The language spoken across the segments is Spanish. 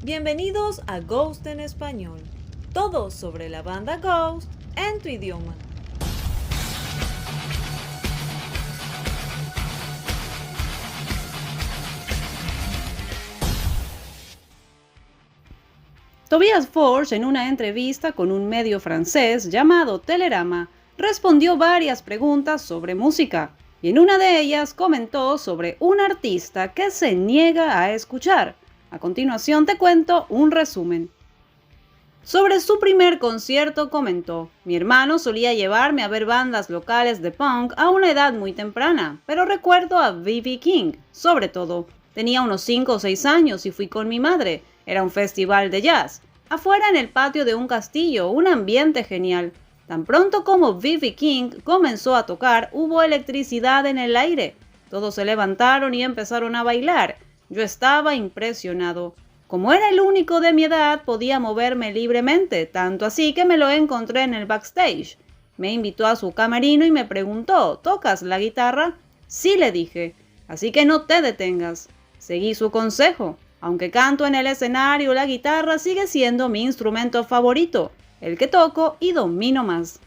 Bienvenidos a Ghost en Español. Todo sobre la banda Ghost en tu idioma. Tobias Forge, en una entrevista con un medio francés llamado Telerama, respondió varias preguntas sobre música, y en una de ellas comentó sobre un artista que se niega a escuchar. A continuación te cuento un resumen. Sobre su primer concierto comentó: mi hermano solía llevarme a ver bandas locales de punk a una edad muy temprana, pero recuerdo a B.B. King, sobre todo. Tenía unos 5 o 6 años y fui con mi madre. Era un festival de jazz. Afuera en el patio de un castillo, un ambiente genial. Tan pronto como B.B. King comenzó a tocar, hubo electricidad en el aire. Todos se levantaron y empezaron a bailar. Yo estaba impresionado. Como era el único de mi edad, podía moverme libremente, tanto así que me lo encontré en el backstage. Me invitó a su camerino y me preguntó: ¿tocas la guitarra? Sí, le dije. Así que no te detengas. Seguí su consejo. Aunque canto en el escenario, la guitarra sigue siendo mi instrumento favorito, el que toco y domino más.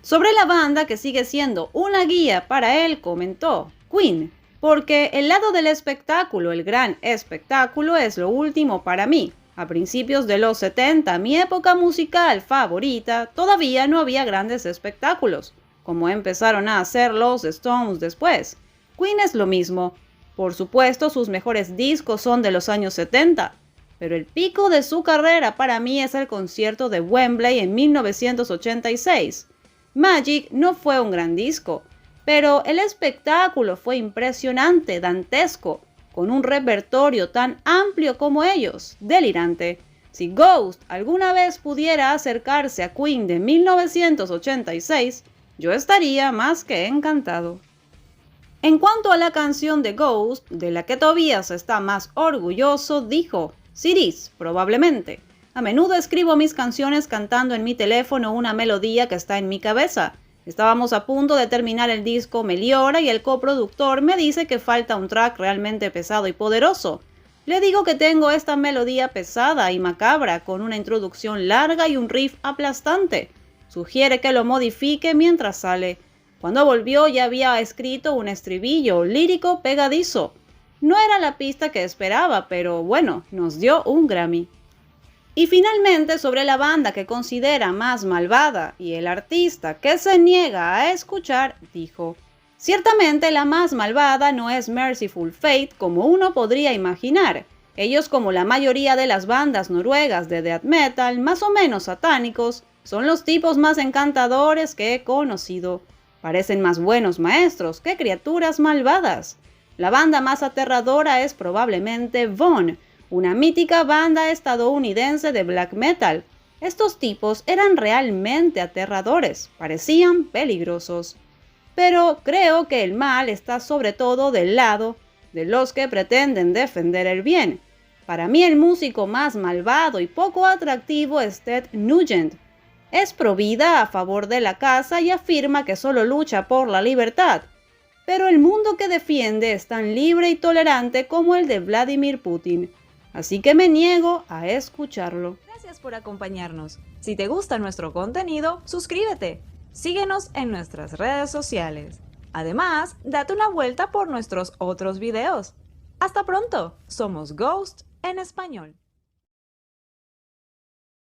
Sobre la banda, que sigue siendo una guía para él, comentó: Queen, porque el lado del espectáculo, el gran espectáculo, es lo último para mí. A principios de los 70, mi época musical favorita, todavía no había grandes espectáculos, como empezaron a hacer los Stones después. Queen es lo mismo. Por supuesto, sus mejores discos son de los años 70, pero el pico de su carrera para mí es el concierto de Wembley en 1986. Magic no fue un gran disco, pero el espectáculo fue impresionante, dantesco, con un repertorio tan amplio como ellos, delirante. Si Ghost alguna vez pudiera acercarse a Queen de 1986, yo estaría más que encantado. En cuanto a la canción de Ghost, de la que Tobias está más orgulloso, dijo: CDs, probablemente. A menudo escribo mis canciones cantando en mi teléfono una melodía que está en mi cabeza. Estábamos a punto de terminar el disco Meliora y el coproductor me dice que falta un track realmente pesado y poderoso. Le digo que tengo esta melodía pesada y macabra con una introducción larga y un riff aplastante. Sugiere que lo modifique mientras sale. Cuando volvió ya había escrito un estribillo lírico pegadizo. No era la pista que esperaba, pero bueno, nos dio un Grammy. Y finalmente, sobre la banda que considera más malvada y el artista que se niega a escuchar, dijo: ciertamente la más malvada no es Merciful Fate como uno podría imaginar. Ellos, como la mayoría de las bandas noruegas de death metal, más o menos satánicos, son los tipos más encantadores que he conocido. Parecen más buenos maestros que criaturas malvadas. La banda más aterradora es probablemente Von, una mítica banda estadounidense de black metal. Estos tipos eran realmente aterradores, parecían peligrosos. Pero creo que el mal está sobre todo del lado de los que pretenden defender el bien. Para mí el músico más malvado y poco atractivo es Ted Nugent. Es provida a favor de la casa y afirma que solo lucha por la libertad. Pero el mundo que defiende es tan libre y tolerante como el de Vladimir Putin. Así que me niego a escucharlo. Gracias por acompañarnos. Si te gusta nuestro contenido, suscríbete. Síguenos en nuestras redes sociales. Además, date una vuelta por nuestros otros videos. Hasta pronto. Somos Ghost en Español.